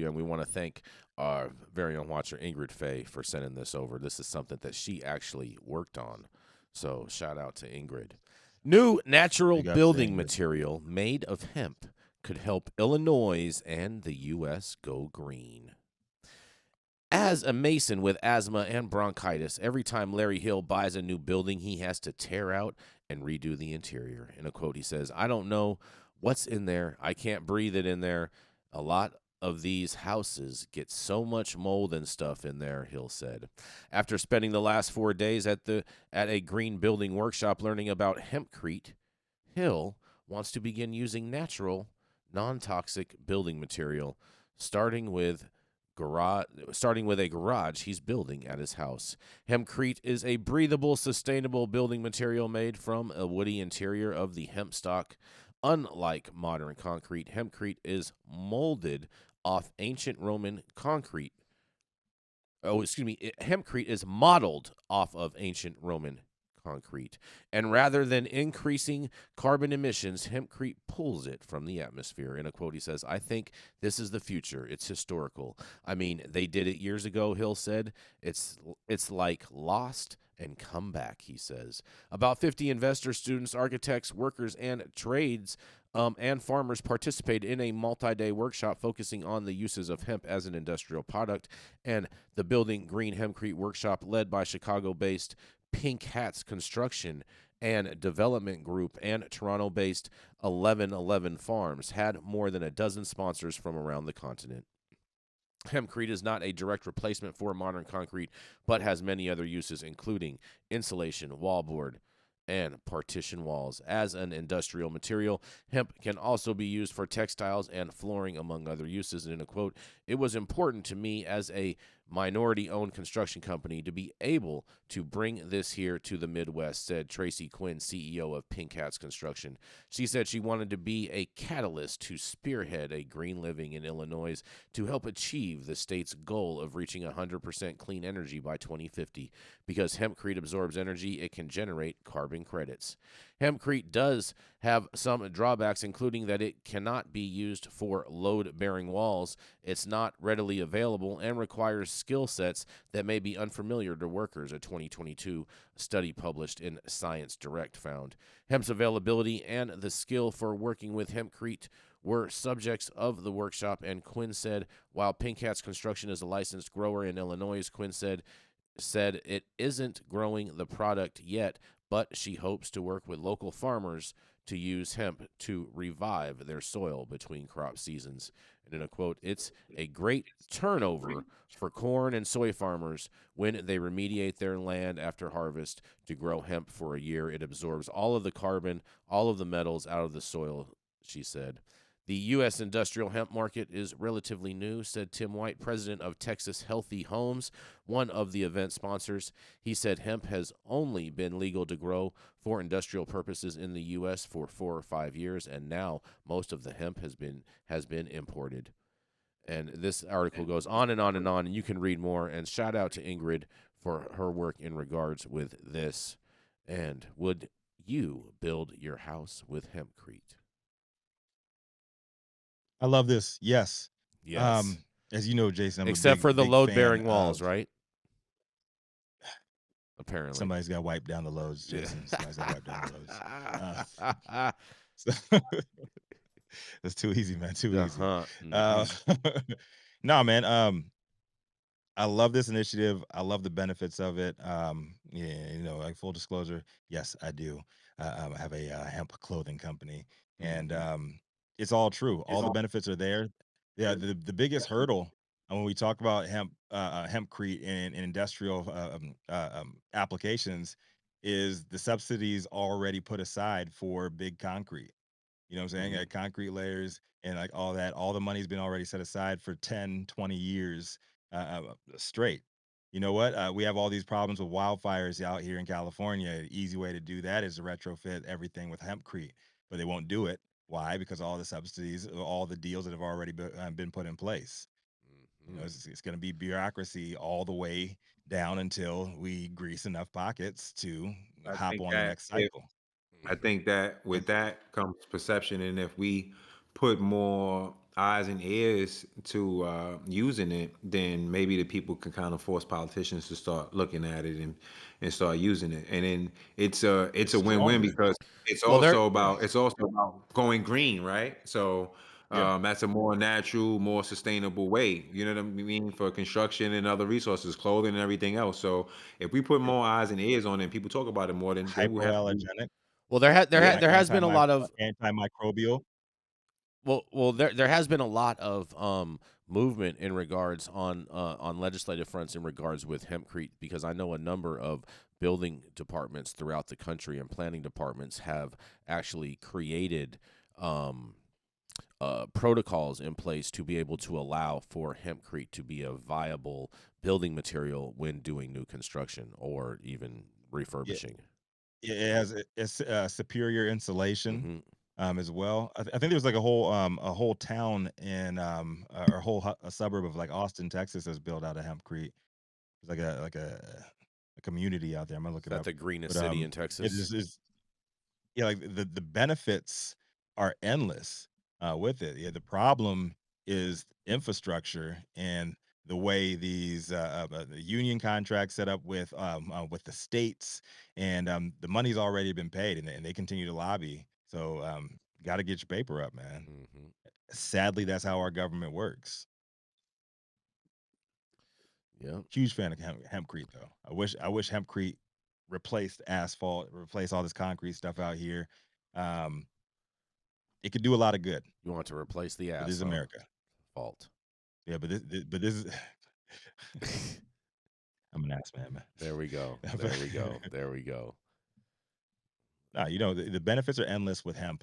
and we want to thank our very own watcher Ingrid Faye for sending this over. This is something that she actually worked on, so shout out to Ingrid. New natural Big ups to building Ingrid. material made of hemp could help Illinois and the U.S. go green. As a mason with asthma and bronchitis, every time Larry Hill buys a new building, he has to tear out and redo the interior. In a quote, he says, I don't know what's in there. I can't breathe it in there. A lot of these houses get so much mold and stuff in there, Hill said. After spending the last 4 days at a green building workshop learning about hempcrete, Hill wants to begin using natural, non-toxic building material, starting with starting with a garage he's building at his house. Hempcrete is a breathable, sustainable building material made from a woody interior of the hemp stock. Unlike modern concrete, hempcrete is molded off ancient Roman concrete. Oh, excuse me. Hempcrete is modeled off of ancient Roman concrete. And rather than increasing carbon emissions, hempcrete pulls it from the atmosphere. In a quote, he says, I think this is the future. It's historical. I mean, they did it years ago, Hill said. It's like lost and come back, he says. About 50 investors, students, architects, workers, and trades and farmers participated in a multi-day workshop focusing on the uses of hemp as an industrial product. And the Building Green Hempcrete workshop, led by Chicago-based Pink Hats Construction and Development Group and Toronto-based 1111 Farms, had more than a dozen sponsors from around the continent. Hempcrete is not a direct replacement for modern concrete, but has many other uses, including insulation, wallboard, and partition walls. As an industrial material, hemp can also be used for textiles and flooring, among other uses. And in a quote, it was important to me as a minority-owned construction company to be able to bring this here to the Midwest, said Tracy Quinn, CEO of Pink Hats Construction. She said she wanted to be a catalyst to spearhead a green living in Illinois to help achieve the state's goal of reaching 100% clean energy by 2050. Because hempcrete absorbs energy, it can generate carbon credits. Hempcrete does have some drawbacks, including that it cannot be used for load-bearing walls. It's not readily available and requires skill sets that may be unfamiliar to workers, a 2022 study published in Science Direct found. Hemp's availability and the skill for working with hempcrete were subjects of the workshop, and Quinn said, while Pink Hats Construction is a licensed grower in Illinois, Quinn said it isn't growing the product yet, but she hopes to work with local farmers to use hemp to revive their soil between crop seasons. And in a quote, it's a great turnover for corn and soy farmers when they remediate their land after harvest to grow hemp for a year. It absorbs all of the carbon, all of the metals out of the soil, she said. The U.S. industrial hemp market is relatively new, said Tim White, president of Texas Healthy Homes, one of the event sponsors. He said hemp has only been legal to grow for industrial purposes in the U.S. for 4 or 5 years, and now most of the hemp has been imported. And this article goes on and on and on, and you can read more. And shout out to Ingrid for her work in regards with this. And would you build your house with hempcrete? I love this. Yes. Yes. As you know, Jason, I'm a Except for the big fan load-bearing walls, of right? Apparently. somebody's got to wipe down the loads, Jason. Somebody's got to wipe down the loads. So that's too easy, man. Too easy. Uh-huh. Uh, Mhm. no, man. I love this initiative. I love the benefits of it. Yeah, like full disclosure, yes, I do. I have a hemp clothing company, and Mhm. it's all true. All the benefits are there. Yeah, the biggest hurdle when we talk about hempcrete in industrial applications is the subsidies already put aside for big concrete. You know what I'm saying? Mhm. Concrete layers and like all that, all the money's been already set aside for 10, 20 years straight. You know what? We have all these problems with wildfires out here in California. An easy way to do that is to retrofit everything with hempcrete, but they won't do it. Why? Because all the subsidies, all the deals that have already been put in place. Mhm. It's going to be bureaucracy all the way down until we grease enough pockets to I hop think on the that next if cycle. I Mhm. think that with And that comes perception, and if we put more eyes and ears to using it, then maybe the people can kind of force politicians to start looking at it and start using it. And then it's a win-win Stronger. because Well, there Yeah. it's also about going green, right? So Yeah. that's a more natural, more sustainable way. You know what I mean? For construction and other resources, clothing and everything else. So if we put It more eyes and ears on it, and people talk about it more, then we'll have to do. hypoallergenic. well Yeah. there has been a lot of Antimicrobial. there has been a lot of movement in regards on legislative fronts in regards with hempcrete, because I know a number of building departments throughout the country and planning departments have actually created um, protocols in place to be able to allow for hempcrete to be a viable building material when doing new construction or even Yeah. refurbishing. It has it's superior insulation Hmm. as well. I think there's like a whole town in or a whole a suburb of like Austin, Texas, that's built out of hempcrete. It's like a community out there. I'm gonna look Is it that up. the greenest But city in yeah, Texas? this is yeah, like the benefits are endless with it. Yeah, the problem is infrastructure and the way these the union contracts set up with the states, and the money's already been paid, and they continue to lobby. So got to get your paper up, man. Hmm. Sadly, that's how our government works. Yep. Huge fan of hempcrete, though. I wish hempcrete replaced asphalt, replace all this concrete stuff out here. Um, it could do a lot of good, You want to replace the but this is ass, huh? America. Fault. Yeah, but this is I'm an ass man, There we go. man. There we go. There we go. No, the benefits are endless with hemp,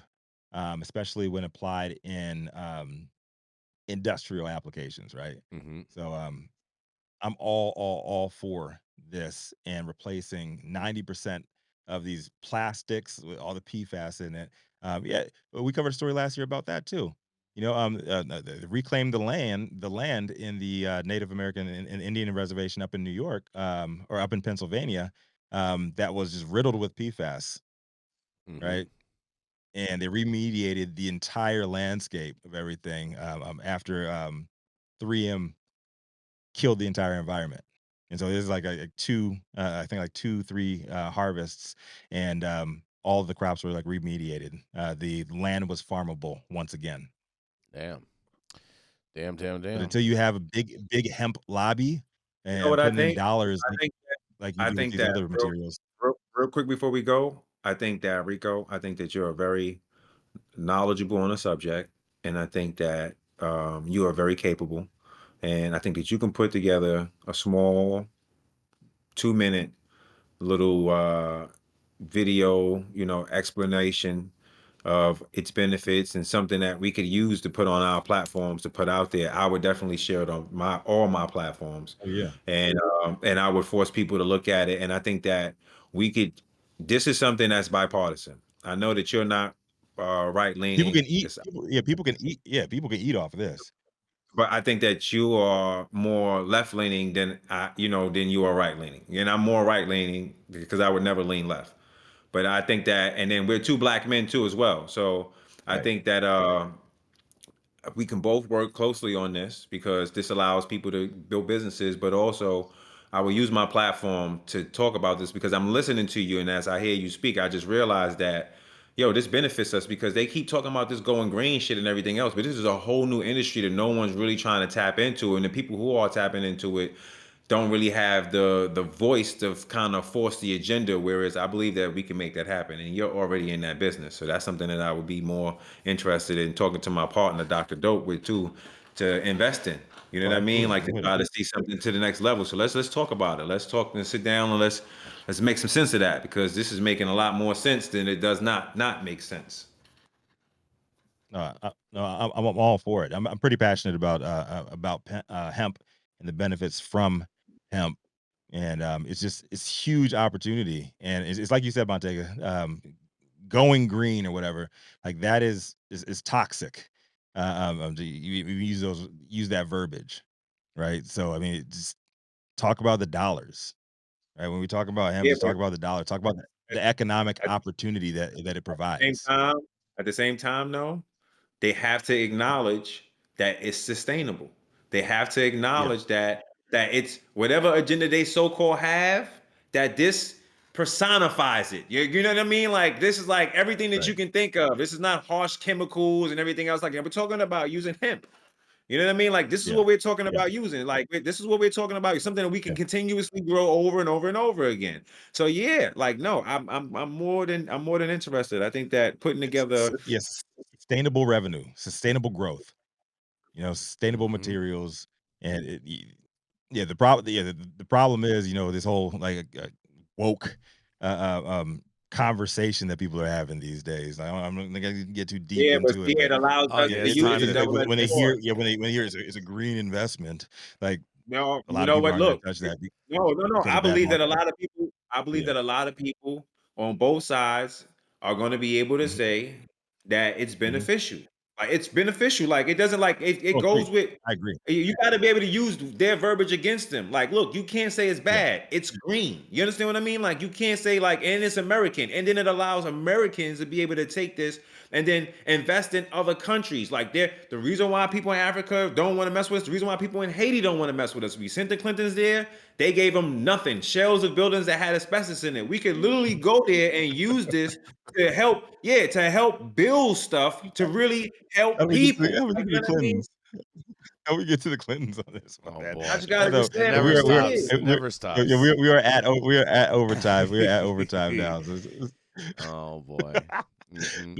especially when applied in industrial applications, right? Hmm. So I'm all for this and replacing 90% of these plastics with all the PFAS in it. Yeah, we covered a story last year about that too. Reclaim the land in the Native American and Indian reservation up in New York, or up in Pennsylvania, that was just riddled with PFAS, Hmm. right? And they remediated the entire landscape of everything after 3M killed the entire environment. And so there's like two, I think like 2, 3 harvests, and all of the crops were like remediated. The land was farmable once again. Damn. Damn. Damn. But Damn. until you have a big hemp lobby You know and what I putting in think? dollars I think like you I do with think these that other materials. real quick before we go, I think that Rico, I think that you're very knowledgeable on the subject, and I think that you are very capable, and I think that you can put together a small 2 minute little video, explanation of its benefits and something that we could use to put on our platforms to put out there. I would definitely share it on my all my platforms, Oh yeah, and I would force people to look at it. And I think that we could. This is something that's bipartisan. I know that you're not right people leaning, can eat. People can eat. Yeah, people can eat off of this. but I think that you are more left leaning than you are right leaning. And I'm more right leaning because I would never lean left. But I think that, and then we're two black men too as well. So I Right. think that we can both work closely on this because this allows people to build businesses, but also I will use my platform to talk about this because I'm listening to you, and as I hear you speak, I just realized that this benefits us because they keep talking about this going green shit and everything else, but this is a whole new industry that no one's really trying to tap into, and the people who are tapping into it don't really have the voice to kind of force the agenda. Whereas I believe that we can make that happen, and you're already in that business, so that's something that I would be more interested in talking to my partner, Dr. Dope, with too, to invest in. You know Oh, what I mean? absolutely. Like I'm to with it. try to see something to the next level. So let's talk about it. Let's talk and sit down and let's make some sense of that because this is making a lot more sense than it does not make sense. No, I'm all for it. I'm pretty passionate about hemp and the benefits from hemp, and it's huge opportunity, and it's like you said, Montega, going green or whatever, like that is toxic. You use that verbiage, right? So I mean, just talk about the dollars, right? When we talk about hemp, Yeah, just but talk about the dollar, talk about at, the economic at opportunity that it the same provides. time, at the same time, though, they have to acknowledge that it's sustainable. They have to Yeah. acknowledge that it's whatever agenda they so-called have, that this personifies it. You know what I mean? Like this is like everything that Right. you can think of. This is not harsh chemicals and everything else like that. We're talking about using hemp. You know what I mean? Like this is Yeah. what we're talking Yeah. about using. Like this is what we're talking about. Something that we can Yeah. continuously grow over and over and over again. So yeah, like no, I'm more than interested. I think that putting together. Yes. Sustainable revenue, sustainable growth. Sustainable Hmm. materials, and yeah. The problem, yeah, the problem is, this whole like woke conversation that people are having these days. I'm not gonna get too deep Yeah, but into see, it, but it allows Oh us yeah, yeah, to it's it's, use time the it's to. like double-edged when they hear, sword. when they hear it's a green investment, like No, a you lot of know people what? aren't going Look, to touch that no. because of bad marketing. I believe Yeah. that a lot of people on both sides are going to be able to Mhm. say that it's Mhm. beneficial. Like it's beneficial. Like it doesn't like it Oh, goes agreed. with I agree. you got to be able to use their verbiage against them. Like, look, you can't say it's Yeah. bad. It's green. You understand what I mean? Like, you can't say like, and it's American, and then it allows Americans to be able to take this and then invest in other countries. Like, the reason why people in Africa don't want to mess with us, the reason why people in Haiti don't want to mess with us. We sent the Clintons there. They gave them nothing. Shells of buildings that had asbestos in it. We could literally go there and use this to help, yeah, to help build stuff to really help people. How we get Like, to you the know what I mean? Clintons? How we get to the Clintons on this? My Oh bad. I boy, just gotta So understand never what it stops. is. It never yeah, stops. we are at overtime. We are at overtime now. So Oh boy. Mm-mm.